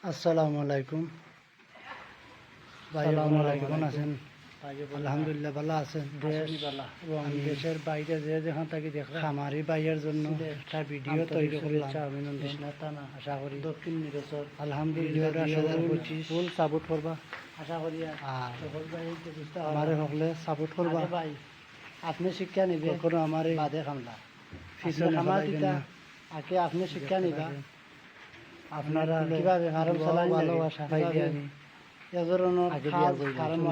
আসসালামু আলাইকুম ভাই, কেমন আছেন? আলহামদুলিল্লাহ ভালো আছেন। দেশ এবং দেশের বাইরে যে যেখান থেকে দেখলাম খামারি ভাইয়ের জন্য একটা ভিডিও তৈরি করলাম। আশা করি দক্ষিণ নিরসর আলহামদুলিল্লাহ 2025 ফুল সাপোর্ট করবা আশা করি। আর আমারে হকলে সাপোর্ট করবা ভাই। আপনি শিক্ষা নিবে কোনো আমার বাদে খামলা পিছনে ফেলাইবেন না। আগে আপনি শিক্ষা নিবা, আপনারা কিভাবে ফার্ম চালাই ভালোবাসা পাইলে আমি এ ধরনের ফার্ম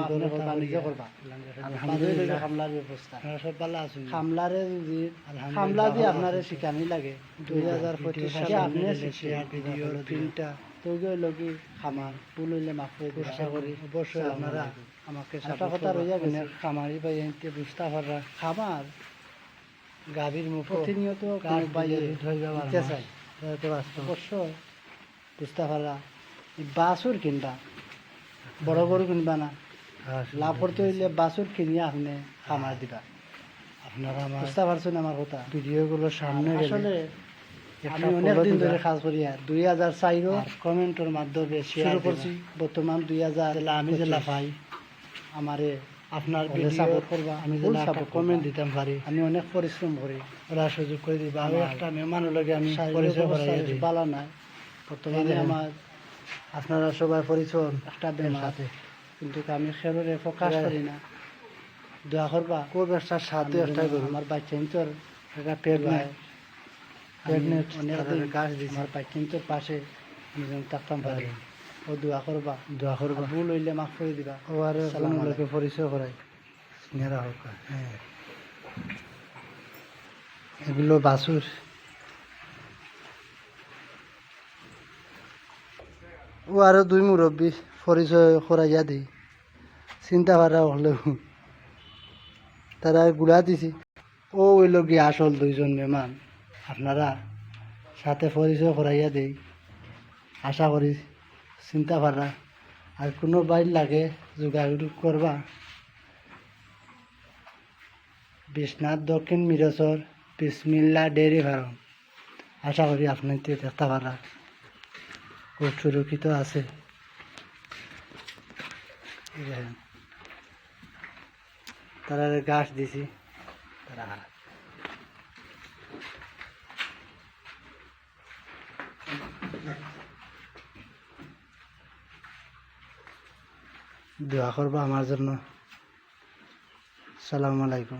বাণিজ্য করবা। আলহামদুলিল্লাহ খামলার ব্যবস্থা সব ভালো আছেন। খামলারে যদি খামলা দিয়ে আপনারে শিখানি লাগে 2025 সালে আপনি ভিডিওর প্রিন্টটা তৈরি হইল কি খামার ফুল হইলে মাফ করে দিই। আশা করি অবশ্যই আপনারা আমাকে একটা কথা রইয়া গেছে, খামারি ভাই এনতে বুঝতে পাররা খামার গাভীর মুখ প্রতিনিয়ত বাইরে দিতে চাই অবশ্যই বুঝতে পারা। বাছুর কিনবা, বড় গরু কিনবা না, লাভ করতে হইলে বাছুর কিনিয়ে আপনি খামার দিবা। আপনারা বুঝতে পারছেন আমার কথা? ভিডিওগুলো সামনে আসলে আমি অনেকদিন ধরে কাজ করি। 2004 কমেন্টের মাধ্যমে শুরু করছি। বর্তমান 2000 আমি জেলা পাই আমারে আপনার ভিডিও সাপোর্ট করবা, আমি জেলা কমেন্ট দিতাম পারি। আমি অনেক পরিশ্রম করি, ওরা সুযোগ করে দিবা। আমি একটা মেহমানের লগে আমি পরিচয় করাই দিই বালা নাই। বর্তমানে আমার আপনারা সবাই পরিচয় একটা ব্যবসাতে, কিন্তু আমি খেলোরে ফোকাস করি না। দোয়া করবা কো ব্যবসার সাথে একটাই করুন। আমার বাচ্চাইন্তর একটা প্রেগনেন্ট অনেক গাছ দিচ্ছে। আমার বাচ্চাইন্তর পাশে আমি যেন থাকতাম পারি। ও দোয়া করবা ভুল হইলে মাফ করে দিবা। ও আর লোকে পরিচয় করাই সিনেরা হোক। হ্যাঁ, এগুলো বাছুর। ও আরো দুই মুরব্বী পরিচয় করাইয়া দিই, চিন্তা ভাবনা হলেও তারা গুড়া দিছি। ও ওই লোক আসল দুইজন মেহমান, আপনারা সাথে পরিচয় করাইয়া দেই। আশা করি চিন্তা ভাবনা আর কোনো বাইর লাগে যোগাযোগ করবা। বিশ্বনাথ দক্ষিণ মিরসর বিসমিল্লা ডেয়ারি ফার্ম। আশা করি আপনার দেখতে পারা খুব সুরক্ষিত আছে। তারা গাছ দিছি, তারা দোয়া করবা আমার জন্য। আসসালামু আলাইকুম।